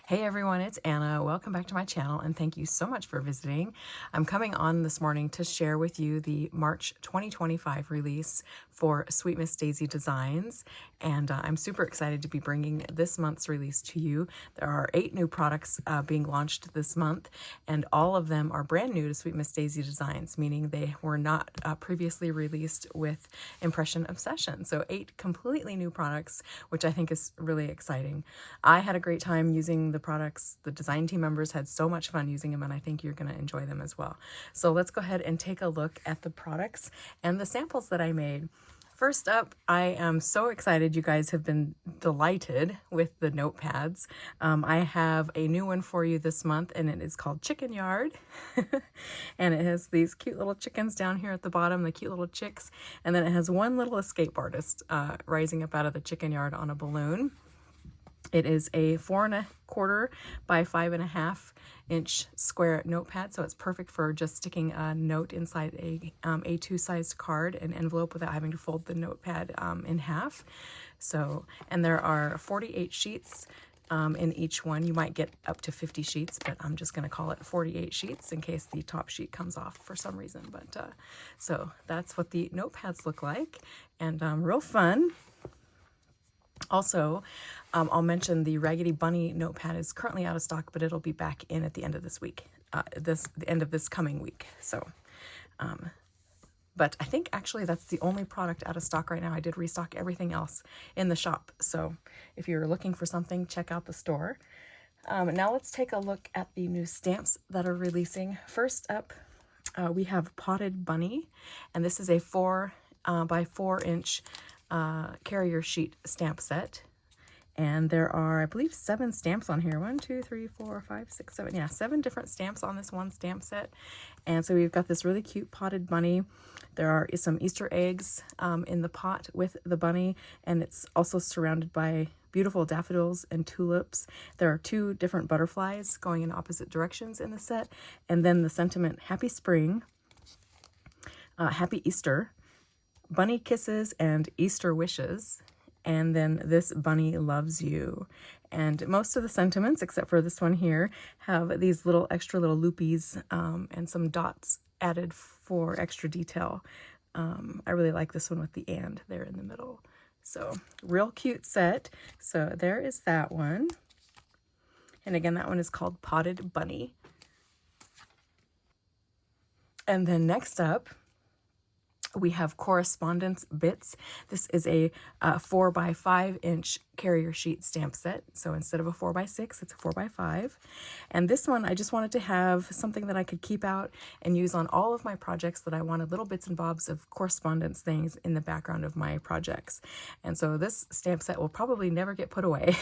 Hey everyone, it's Anna. Welcome back to my channel and thank you so much for visiting. I'm coming on this morning to share with you the March 2025 release for SweetMissDaisy Designs, and I'm super excited to be bringing this month's release to you. There are 8 new products being launched this month, and all of them are brand new to SweetMissDaisy Designs, meaning they were not previously released with Impression Obsession. So 8 completely new products, which I think is really exciting. I had a great time using the products. The design team members had so much fun using them, and I think you're going to enjoy them as well. So let's go ahead and take a look at the products and the samples that I made. First up, I am so excited. You guys have been delighted with the notepads. I have a new one for you this month, and it is called Chicken Yard. And it has these cute little chickens down here at the bottom, the cute little chicks. And then it has one little escape artist rising up out of the chicken yard on a balloon. It is a 4¼ by 5½ inch square notepad, so it's perfect for just sticking a note inside a A2 sized card, an envelope, without having to fold the notepad in half. So, and there are 48 sheets in each one. You might get up to 50 sheets, but I'm just going to call it 48 sheets in case the top sheet comes off for some reason. But so that's what the notepads look like, and real fun. Also, I'll mention the Raggedy Bunny notepad is currently out of stock, but it'll be back in at the end of this week, the end of this coming week. So, but I think actually that's the only product out of stock right now. I did restock everything else in the shop. So if you're looking for something, check out the store. Now let's take a look at the new stamps that are releasing. First up, we have Potted Bunny, and this is a 4 by 4 inch carrier sheet stamp set, and there are, I believe, 7 stamps on here. 1, 2, 3, 4, 5, 6, 7. Yeah, 7 different stamps on this one stamp set. And so we've got this really cute potted bunny. There are some Easter eggs in the pot with the bunny, and it's also surrounded by beautiful daffodils and tulips. There are 2 different butterflies going in opposite directions in the set, and then the sentiment Happy Spring, Happy Easter, Bunny Kisses, and Easter Wishes, and then This Bunny Loves You. And most of the sentiments, except for this one here, have these little extra little loopies and some dots added for extra detail. I really like this one with the and there in the middle. So real cute set. So there is that one. And again, that one is called Potted Bunny. And then next up, we have Correspondence Bits. This is a 4 by 5 inch carrier sheet stamp set. So instead of a 4 by 6, it's a 4 by 5. And this one, I just wanted to have something that I could keep out and use on all of my projects that I wanted little bits and bobs of correspondence things in the background of my projects. And so this stamp set will probably never get put away.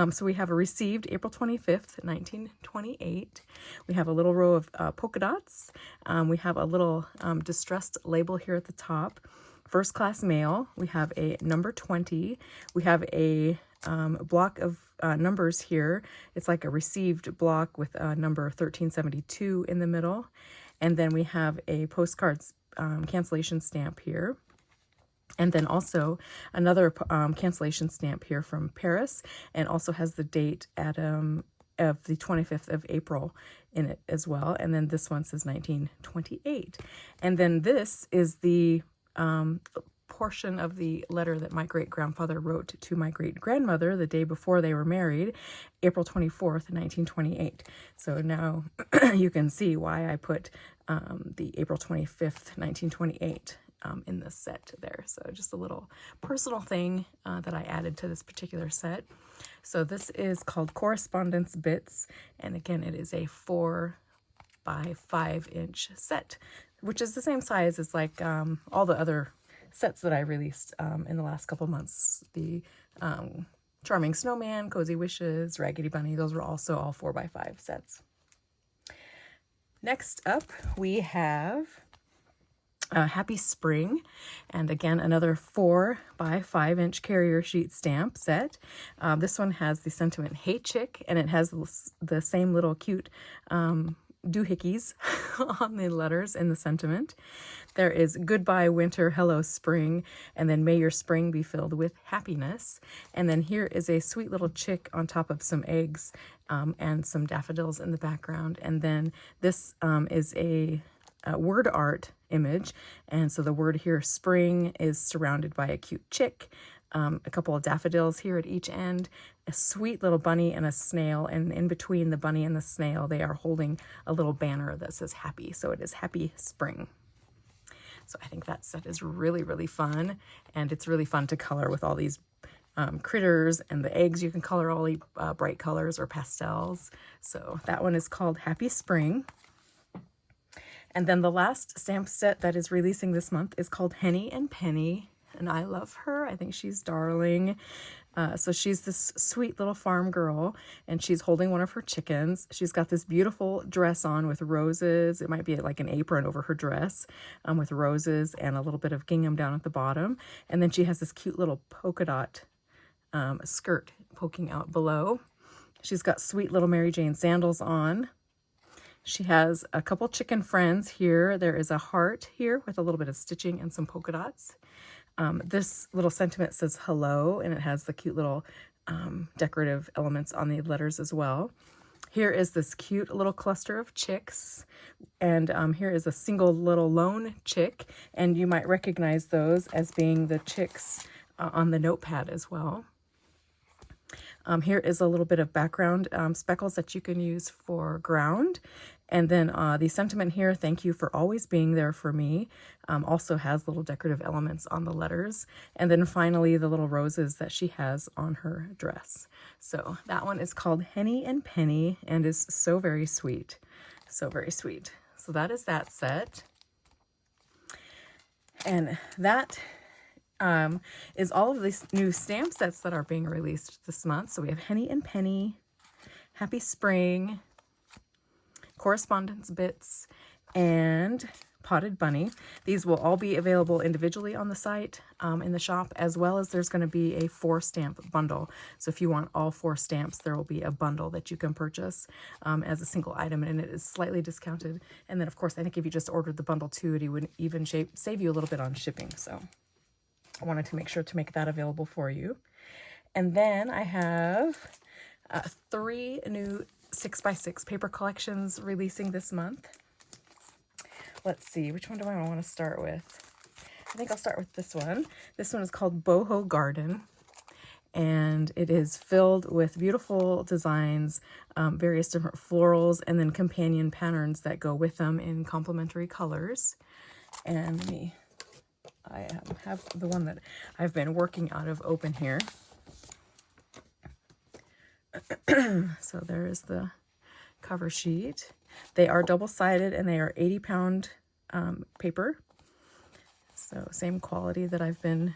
So we have a received April 25th, 1928. We have a little row of polka dots. We have a little distressed label here at the top. First class mail. We have a number 20. We have a block of numbers here. It's like a received block with number 1372 in the middle. And then we have a postcards cancellation stamp here. And then also another cancellation stamp here from Paris, and also has the date at of the 25th of April in it as well. And then this one says 1928. And then this is the portion of the letter that my great-grandfather wrote to my great-grandmother the day before they were married, April 24th, 1928. So now you can see why I put the April 25th, 1928 in this set there. So just a little personal thing that I added to this particular set. So this is called Correspondence Bits, and again, it is a 4 by 5 inch set, which is the same size as like all the other sets that I released in the last couple months. The Charming Snowman, Cozy Wishes, Raggedy Bunny, those were also all 4 by 5 sets. Next up, we have Happy Spring, and again another 4 by 5 inch carrier sheet stamp set. This one has the sentiment Hey Chick, and it has the same little cute doohickeys on the letters in the sentiment. There is goodbye winter, hello spring, and then may your spring be filled with happiness. And then here is a sweet little chick on top of some eggs and some daffodils in the background. And then this is a word art image. And so the word here, spring, is surrounded by a cute chick, a couple of daffodils here at each end, a sweet little bunny and a snail, and in between the bunny and the snail, they are holding a little banner that says happy. So it is happy spring. So I think that set is really, really fun, and it's really fun to color with all these critters, and the eggs you can color all the bright colors or pastels. So that one is called Happy Spring. And then the last stamp set that is releasing this month is called Henny and Penny. And I love her. I think she's darling. So she's this sweet little farm girl, and she's holding one of her chickens. She's got this beautiful dress on with roses. It might be like an apron over her dress with roses and a little bit of gingham down at the bottom. And then she has this cute little polka dot skirt poking out below. She's got sweet little Mary Jane sandals on. She has a couple chicken friends here. There is a heart here with a little bit of stitching and some polka dots. This little sentiment says hello, and it has the cute little decorative elements on the letters as well. Here is this cute little cluster of chicks, and here is a single little lone chick, and you might recognize those as being the chicks on the notepad as well. Here is a little bit of background speckles that you can use for ground. And then the sentiment here, thank you for always being there for me, also has little decorative elements on the letters. And then finally, the little roses that she has on her dress. So that one is called Henny and Penny and is so very sweet. So very sweet. So that is that set. And that is all of these new stamp sets that are being released this month. So we have Henny and Penny, Happy Spring, Correspondence Bits, and Potted Bunny. These will all be available individually on the site in the shop, as well as there's going to be a 4-stamp bundle. So if you want all 4 stamps, there will be a bundle that you can purchase as a single item, and it is slightly discounted. And then, of course, I think if you just ordered the bundle too, it would even save you a little bit on shipping. So I wanted to make sure to make that available for you. And then I have 3 new 6x6 paper collections releasing this month. Let's see, which one do I want to start with? I think I'll start with this one. This one is called Boho Garden, and it is filled with beautiful designs, various different florals, and then companion patterns that go with them in complementary colors. And I have the one that I've been working out of open here. So there is the cover sheet. They are double-sided, and they are 80-pound paper. So same quality that I've been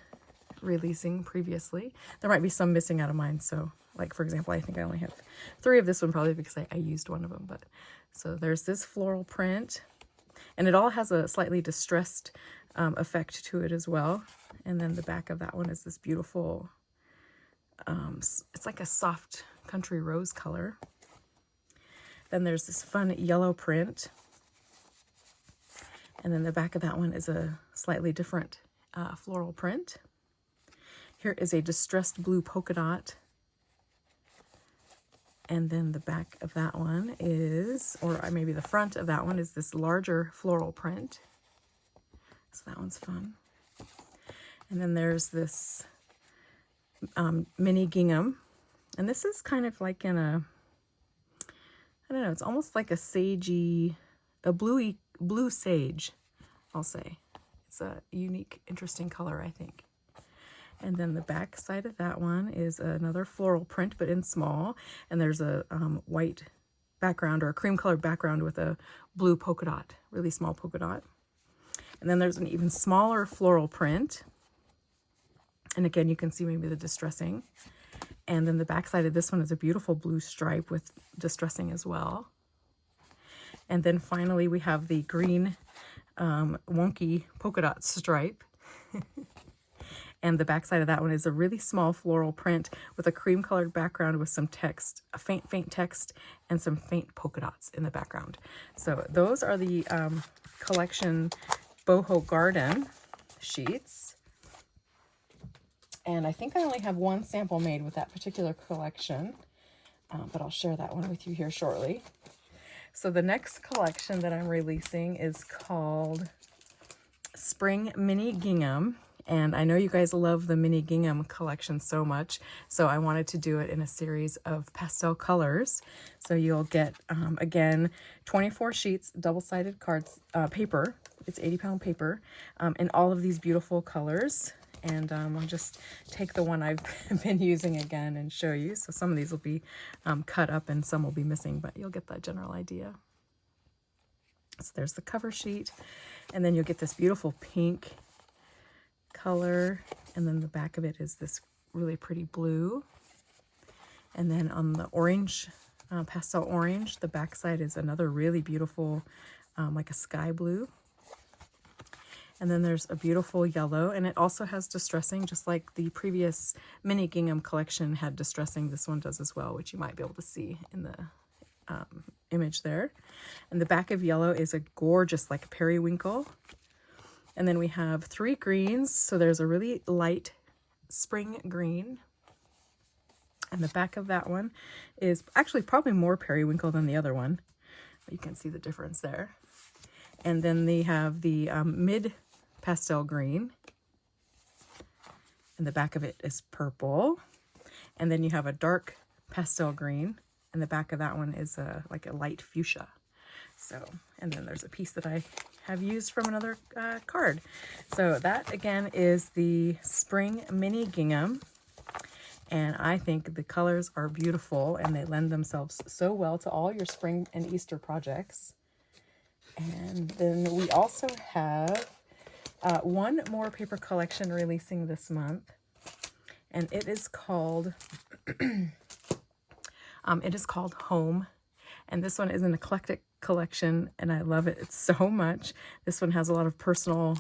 releasing previously. There might be some missing out of mine. So like, for example, I think I only have 3 of this one, probably because I used one of them. But so there's this floral print, and it all has a slightly distressed effect to it as well. And then the back of that one is this beautiful, it's like a soft country rose color. Then there's this fun yellow print. And then the back of that one is a slightly different floral print. Here is a distressed blue polka dot. And then the back of that one is, or maybe the front of that one is this larger floral print. So that one's fun. And then there's this mini gingham. And this is kind of like in a, I don't know, it's almost like a sagey, a blue sage, I'll say. It's a unique, interesting color, I think. And then the back side of that one is another floral print, but in small. And there's a white background, or a cream colored background with a blue polka dot, really small polka dot. And then there's an even smaller floral print. And again, you can see maybe the distressing. And then the back side of this one is a beautiful blue stripe with distressing as well. And then finally we have the green wonky polka dot stripe. And the back side of that one is a really small floral print with a cream colored background with some text, a faint text, and some faint polka dots in the background. So those are the collection Boho Garden sheets. And I think I only have one sample made with that particular collection, but I'll share that one with you here shortly. So the next collection that I'm releasing is called Spring Mini Gingham. And I know you guys love the Mini Gingham collection so much, so I wanted to do it in a series of pastel colors. So you'll get, again, 24 sheets, double-sided cards, paper. It's 80-pound paper, in all of these beautiful colors. And I'll just take the one I've been using again and show you. So some of these will be cut up and some will be missing, but you'll get that general idea. So there's the cover sheet. And then you'll get this beautiful pink color. And then the back of it is this really pretty blue. And then on the orange, pastel orange, the back side is another really beautiful, like a sky blue. And then there's a beautiful yellow, and it also has distressing, just like the previous Mini Gingham collection had distressing. This one does as well, which you might be able to see in the image there. And the back of yellow is a gorgeous, like periwinkle. And then we have 3 greens. So there's a really light spring green. And the back of that one is actually probably more periwinkle than the other one. But you can see the difference there. And then they have the mid pastel green, and the back of it is purple. And then you have a dark pastel green, and the back of that one is like a light fuchsia. So, and then there's a piece that I have used from another card. So that again is the Spring Mini Gingham, and I think the colors are beautiful and they lend themselves so well to all your spring and Easter projects. And then we also have one more paper collection releasing this month, and it is called Home. And this one is an eclectic collection, and I love it so much. This one has a lot of personal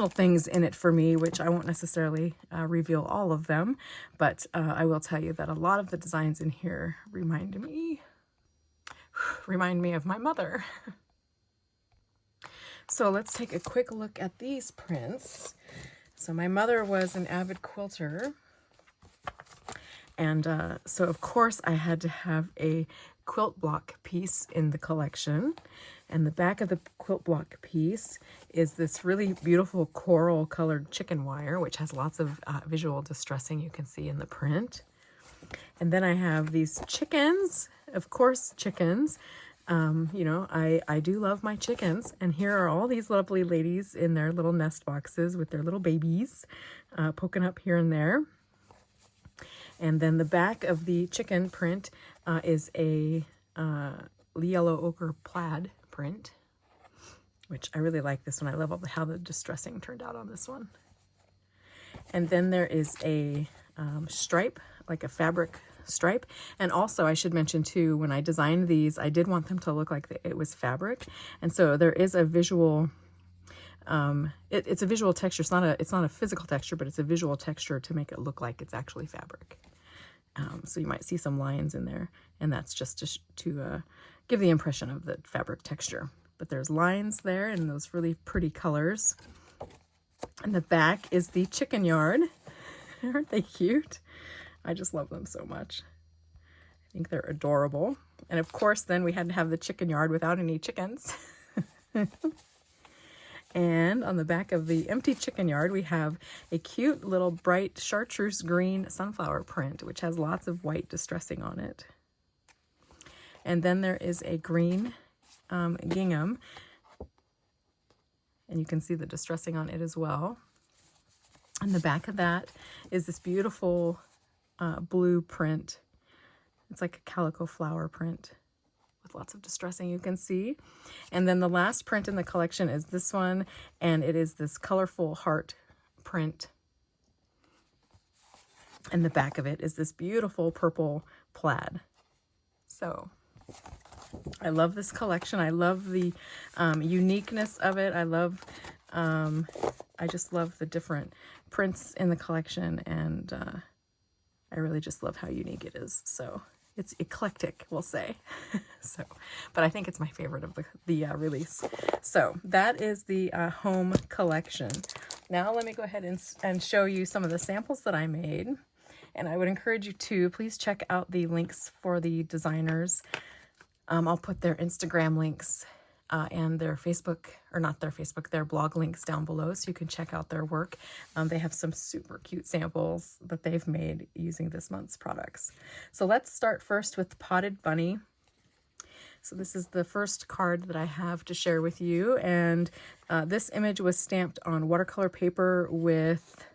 things in it for me, which I won't necessarily reveal all of them, but I will tell you that a lot of the designs in here remind me of my mother. So let's take a quick look at these prints. So my mother was an avid quilter, and so of course I had to have a quilt block piece in the collection. And the back of the quilt block piece is this really beautiful coral colored chicken wire, which has lots of visual distressing you can see in the print. And then I have these chickens, of course chickens. You know, I do love my chickens, and here are all these lovely ladies in their little nest boxes with their little babies poking up here and there. And then the back of the chicken print is a yellow ochre plaid print, which I really like this one. I love how the distressing turned out on this one. And then there is a stripe, like a fabric stripe. And also I should mention too, when I designed these, I did want them to look like it was fabric. And so there is a visual, it's a visual texture. It's not a physical texture, but it's a visual texture to make it look like it's actually fabric. So you might see some lines in there, and that's just to give the impression of the fabric texture. But there's lines there and those really pretty colors. And the back is the chicken yard. Aren't they cute? I just love them so much. I think they're adorable. And of course, then we had to have the chicken yard without any chickens. And on the back of the empty chicken yard, we have a cute little bright chartreuse green sunflower print, which has lots of white distressing on it. And then there is a green gingham, and you can see the distressing on it as well. And the back of that is this beautiful blue print. It's like a calico flower print with lots of distressing you can see. And then the last print in the collection is this one, and it is this colorful heart print. And the back of it is this beautiful purple plaid. So I love this collection. I love the uniqueness of it. I love I just love the different prints in the collection, and I really just love how unique it is. So it's eclectic, we'll say. So, but I think it's my favorite of the release. So that is the home collection. Now let me go ahead and show you some of the samples that I made. And I would encourage you to please check out the links for the designers. I'll put their Instagram links and their Facebook, or not their Facebook, their blog links down below so you can check out their work. They have some super cute samples that they've made using this month's products. So let's start first with Potted Bunny. So this is the first card that I have to share with you, and this image was stamped on watercolor paper with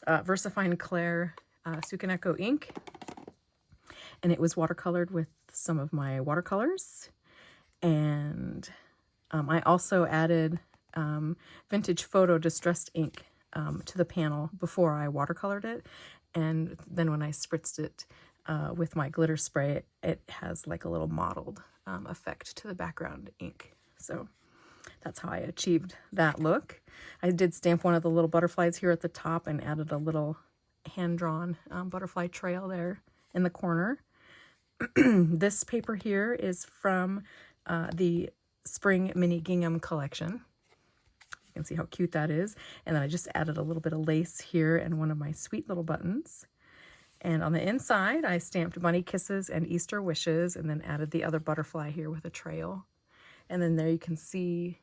VersaFine Clair Sukaneko ink, and it was watercolored with some of my watercolors. And I also added vintage photo distressed ink to the panel before I watercolored it, and then when I spritzed it with my glitter spray, it has like a little mottled effect to the background ink. So that's how I achieved that look. I did stamp one of the little butterflies here at the top and added a little hand-drawn butterfly trail there in the corner. This paper here is from the Spring Mini Gingham collection. You can see how cute that is. And then I just added a little bit of lace here and one of my sweet little buttons. And on the inside, I stamped bunny kisses and Easter wishes, and then added the other butterfly here with a trail. And then there you can see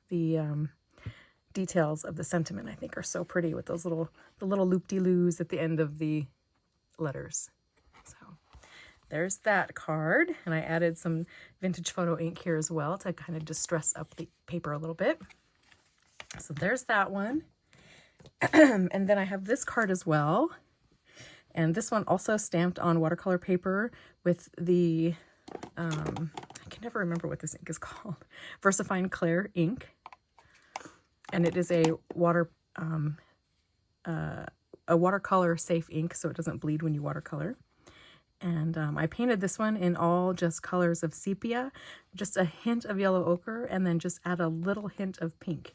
the details of the sentiment, I think, are so pretty with those the little loop-de-loos at the end of the letters. So there's that card, and I added some vintage photo ink here as well to kind of distress up the paper a little bit. So there's that one. And then I have this card as well, and this one also stamped on watercolor paper with the I can never remember what this ink is called, VersaFine Clair ink, and it is a watercolor safe ink, so it doesn't bleed when you watercolor. And I painted this one in all just colors of sepia, just a hint of yellow ochre, and then just add a little hint of pink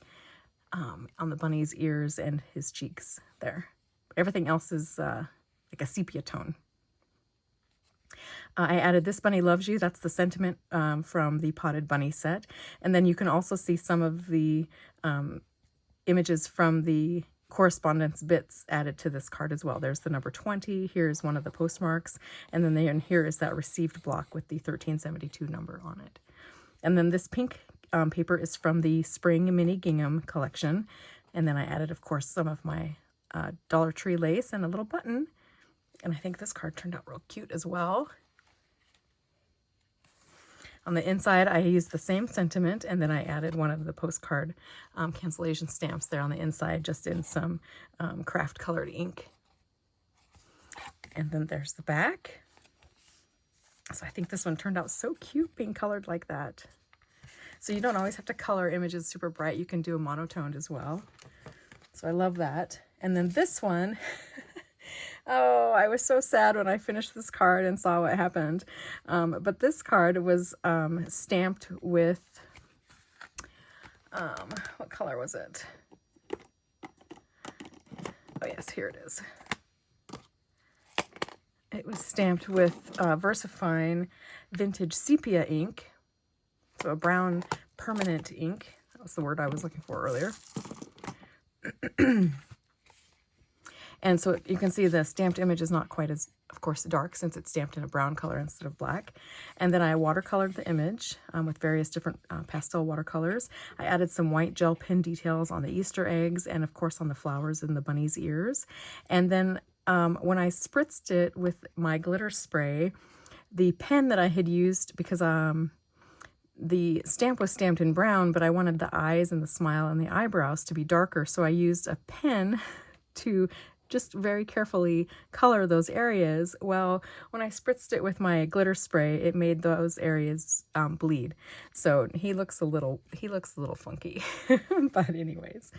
on the bunny's ears and his cheeks there. Everything else is like a sepia tone. I added This Bunny Loves You. That's the sentiment from the Potted Bunny set. And then you can also see some of the images from the correspondence bits added to this card as well. There's the number 20. Here's one of the postmarks. And then here is that received block with the 1372 number on it. And then this pink paper is from the Spring Mini Gingham collection. And then I added, of course, some of my Dollar Tree lace and a little button. And I think this card turned out real cute as well. On the inside, I used the same sentiment, and then I added one of the postcard cancellation stamps there on the inside, just in some craft colored ink. And then there's the back. So I think this one turned out so cute being colored like that. So you don't always have to color images super bright. You can do a monotoned as well. So I love that. And then this one, oh, I was so sad when I finished this card and saw what happened. But this card was stamped with, what color was it? Oh yes, here it is. It was stamped with VersaFine Vintage Sepia ink. So a brown permanent ink. That was the word I was looking for earlier. And so you can see the stamped image is not quite as, of course, dark, since it's stamped in a brown color instead of black. And then I watercolored the image with various different pastel watercolors. I added some white gel pen details on the Easter eggs and, of course, on the flowers in the bunny's ears. And then when I spritzed it with my glitter spray, the pen that I had used, because the stamp was stamped in brown, but I wanted the eyes and the smile and the eyebrows to be darker, so I used a pen to just very carefully color those areas. Well, when I spritzed it with my glitter spray, it made those areas bleed. So he looks a little funky. But anyways,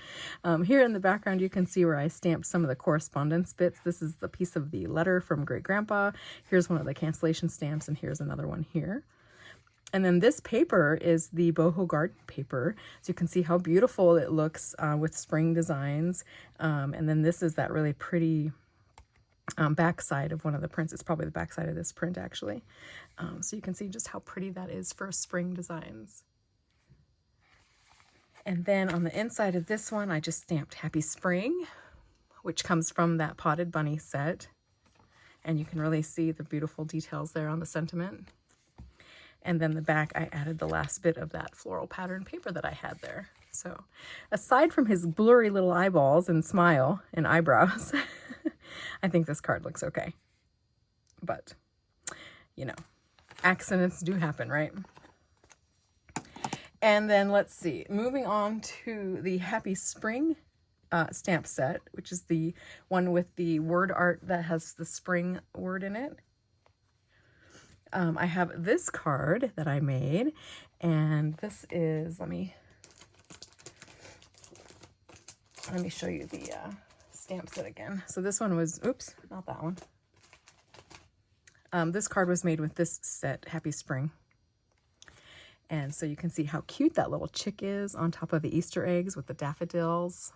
here in the background, you can see where I stamped some of the correspondence bits. This is the piece of the letter from Great Grandpa. Here's one of the cancellation stamps, and here's another one here. And then this paper is the boho garden paper. So you can see how beautiful it looks with spring designs. And then this is that really pretty backside of one of the prints. It's probably the backside of this print actually. So you can see just how pretty that is for spring designs. And then on the inside of this one, I just stamped Happy Spring, which comes from that Potted Bunny set. And you can really see the beautiful details there on the sentiment. And then the back, I added the last bit of that floral pattern paper that I had there. So aside from his blurry little eyeballs and smile and eyebrows, I think this card looks okay. But, you know, accidents do happen, right? And then let's see, moving on to the Happy Spring stamp set, which is the one with the word art that has the spring word in it. I have this card that I made, and this is, let me show you the stamp set again. So this one was, oops, not that one. This card was made with this set, Happy Spring. And so you can see how cute that little chick is on top of the Easter eggs with the daffodils.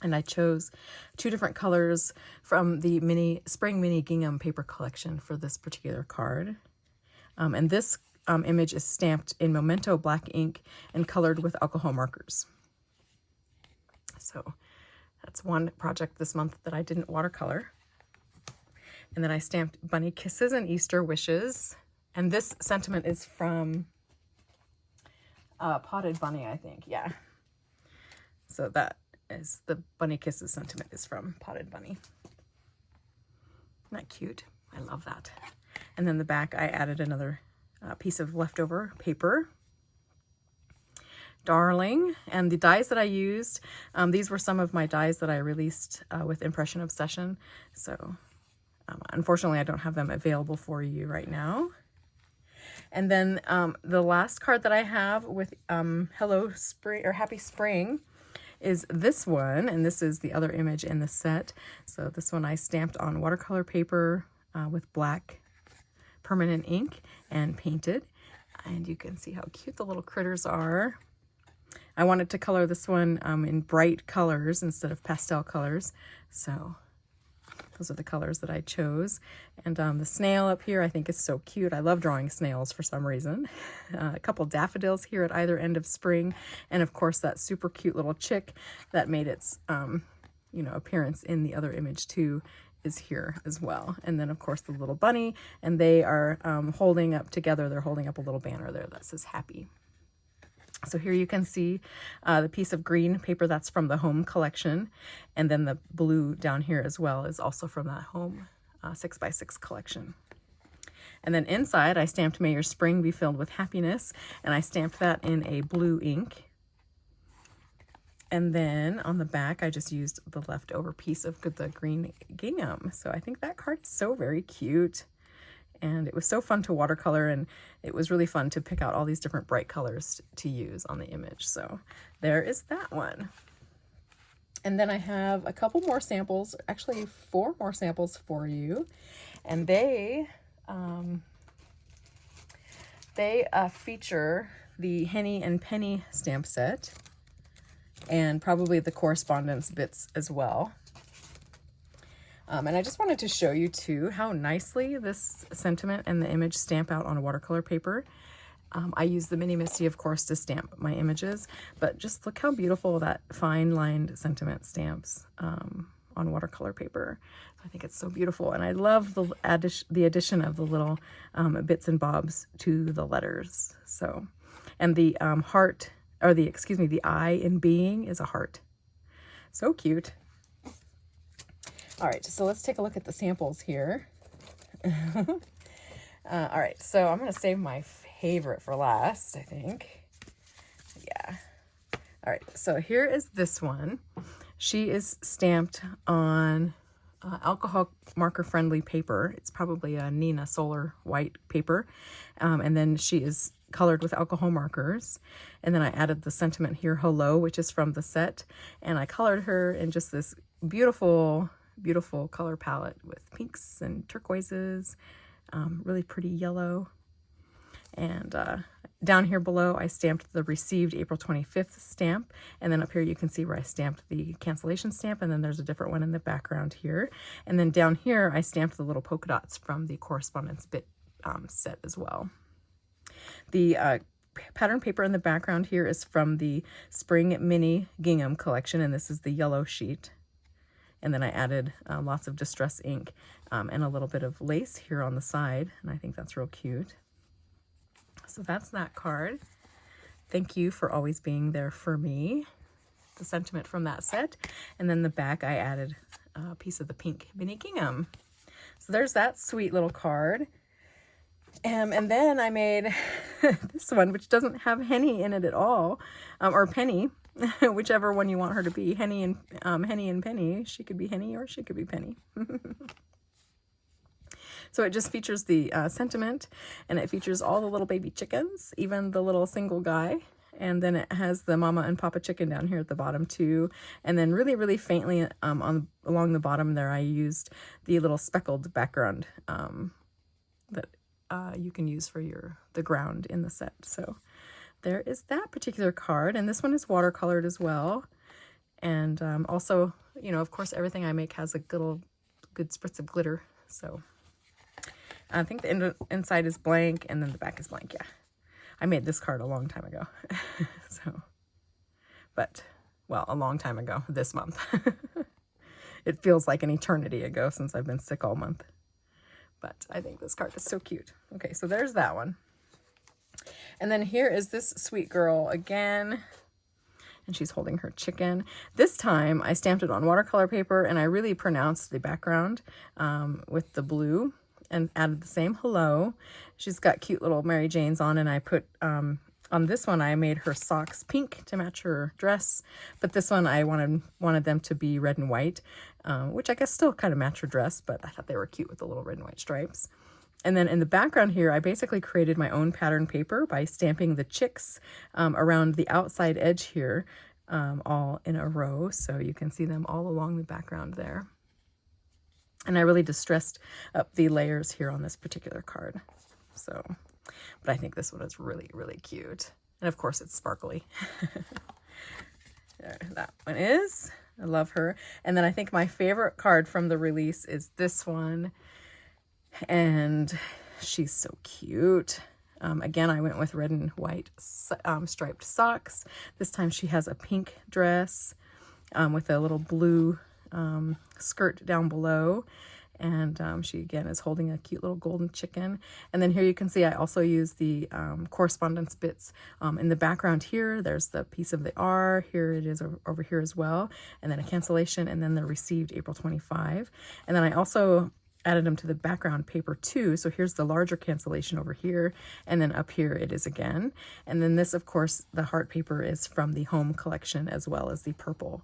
And I chose 2 different colors from the Spring Mini Gingham paper collection for this particular card. And this image is stamped in Memento black ink and colored with alcohol markers. So that's one project this month that I didn't watercolor. And then I stamped Bunny Kisses and Easter Wishes. And this sentiment is from Potted Bunny, I think. Yeah. So that is the Bunny Kisses sentiment is from Potted Bunny. Isn't that cute? I love that. And then the back, I added another piece of leftover paper. Darling. And the dies that I used, these were some of my dies that I released with Impression Obsession. So unfortunately, I don't have them available for you right now. And then the last card that I have with Hello Spring or Happy Spring is this one, and this is the other image in the set. So this one I stamped on watercolor paper with black permanent ink and painted. And you can see how cute the little critters are. I wanted to color this one in bright colors instead of pastel colors. So those are the colors that I chose. And the snail up here I think is so cute. I love drawing snails for some reason. A couple daffodils here at either end of spring. And of course that super cute little chick that made its appearance in the other image too is here as well. And then of course the little bunny, and they are holding up together. They're holding up a little banner there that says happy. So here you can see the piece of green paper that's from the home collection. And then the blue down here as well is also from that home 6x6 collection. And then inside I stamped May Your Spring Be Filled with Happiness. And I stamped that in a blue ink. And then on the back, I just used the leftover piece of the green gingham. So I think that card is so very cute. And it was so fun to watercolor, and it was really fun to pick out all these different bright colors to use on the image. So there is that one. And then I have a couple more samples, actually 4 more samples for you. And they feature the Henny and Penny stamp set and probably the correspondence bits as well. And I just wanted to show you too how nicely this sentiment and the image stamp out on watercolor paper. I use the Mini Misty, of course, to stamp my images, but just look how beautiful that fine lined sentiment stamps on watercolor paper. I think it's so beautiful, and I love the addition of the little bits and bobs to the letters. So, and the heart, or the I in being is a heart. So cute. All right, so let's take a look at the samples here. All right, so I'm going to save my favorite for last, I think. Yeah. All right, so here is this one. She is stamped on alcohol marker friendly paper. It's probably a Nina Solar white paper. And then she is colored with alcohol markers. And then I added the sentiment here, hello, which is from the set. And I colored her in just this beautiful color palette with pinks and turquoises, really pretty yellow. And down here below, I stamped the received April 25th stamp. And then up here, you can see where I stamped the cancellation stamp. And then there's a different one in the background here. And then down here, I stamped the little polka dots from the correspondence bit set as well. The pattern paper in the background here is from the Spring Mini Gingham collection. And this is the yellow sheet. And then I added lots of distress ink and a little bit of lace here on the side. And I think that's real cute. So that's that card. Thank you for always being there for me. The sentiment from that set. And then the back, I added a piece of the pink mini gingham. So there's that sweet little card. And then I made this one, which doesn't have Henny in it at all, or Penny, whichever one you want her to be. Henny and Penny. She could be Henny or she could be Penny. So it just features the sentiment, and it features all the little baby chickens, even the little single guy. And then it has the mama and papa chicken down here at the bottom too. And then really, really faintly along the bottom there, I used the little speckled background that you can use for the ground in the set. So there is that particular card. And this one is watercolored as well. And also, you know, of course, everything I make has a good spritz of glitter. So I think the inside is blank and then the back is blank. Yeah, I made this card a long time ago. Well, a long time ago, this month. It feels like an eternity ago since I've been sick all month. But I think this card is so cute. Okay, so there's that one. And then here is this sweet girl again. And she's holding her chicken. This time I stamped it on watercolor paper and I really pronounced the background with the blue and added the same hello. She's got cute little Mary Janes on, and I put on this one I made her socks pink to match her dress, but this one I wanted them to be red and white, which I guess still kind of match her dress, but I thought they were cute with the little red and white stripes. And then in the background here, I basically created my own pattern paper by stamping the chicks around the outside edge here, all in a row, so you can see them all along the background there. And I really distressed up the layers here on this particular card. So, but I think this one is really, really cute. And of course it's sparkly. There, that one is. I love her. And then I think my favorite card from the release is this one. And she's so cute. Again, I went with red and white striped socks. This time she has a pink dress with a little blue skirt down below, and she again is holding a cute little golden chicken. And then here you can see I also use the correspondence bits in the background here. There's the piece of the R, here it is over here as well, and then a cancellation, and then the received April 25. And then I also added them to the background paper too. So here's the larger cancellation over here, and then up here it is again. And then this, of course, the heart paper is from the home collection, as well as the purple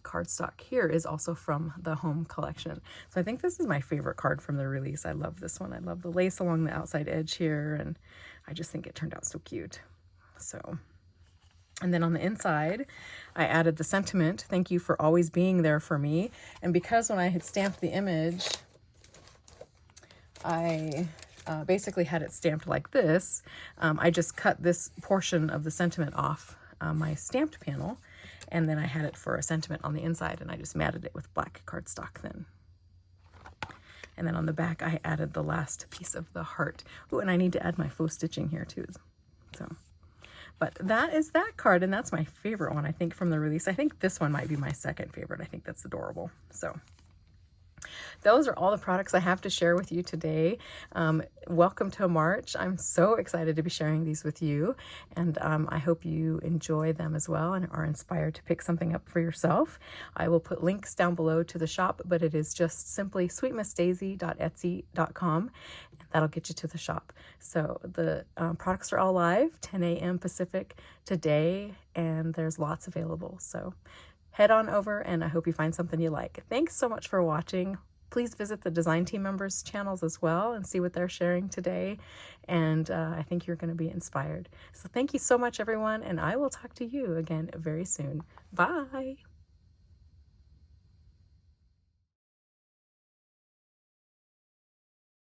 cardstock here is also from the home collection. So I think this is my favorite card from the release. I love this one. I love the lace along the outside edge here, and I just think it turned out so cute. So, and then on the inside, I added the sentiment, "Thank you for always being there for me." And because when I had stamped the image, I basically had it stamped like this, I just cut this portion of the sentiment off my stamped panel, and then I had it for a sentiment on the inside, and I just matted it with black cardstock then. And then on the back, I added the last piece of the heart. Oh, and I need to add my faux stitching here too. So, but that is that card, and that's my favorite one, I think, from the release. I think this one might be my second favorite. I think that's adorable. So those are all the products I have to share with you today. Welcome to March. I'm so excited to be sharing these with you, and I hope you enjoy them as well and are inspired to pick something up for yourself. I will put links down below to the shop, but it is just simply sweetmissdaisy.etsy.com. That'll get you to the shop. So the products are all live, 10 a.m. Pacific today, and there's lots available. So head on over, and I hope you find something you like. Thanks so much for watching. Please visit the design team members' channels as well and see what they're sharing today. And I think you're going to be inspired. So thank you so much, everyone, and I will talk to you again very soon. Bye.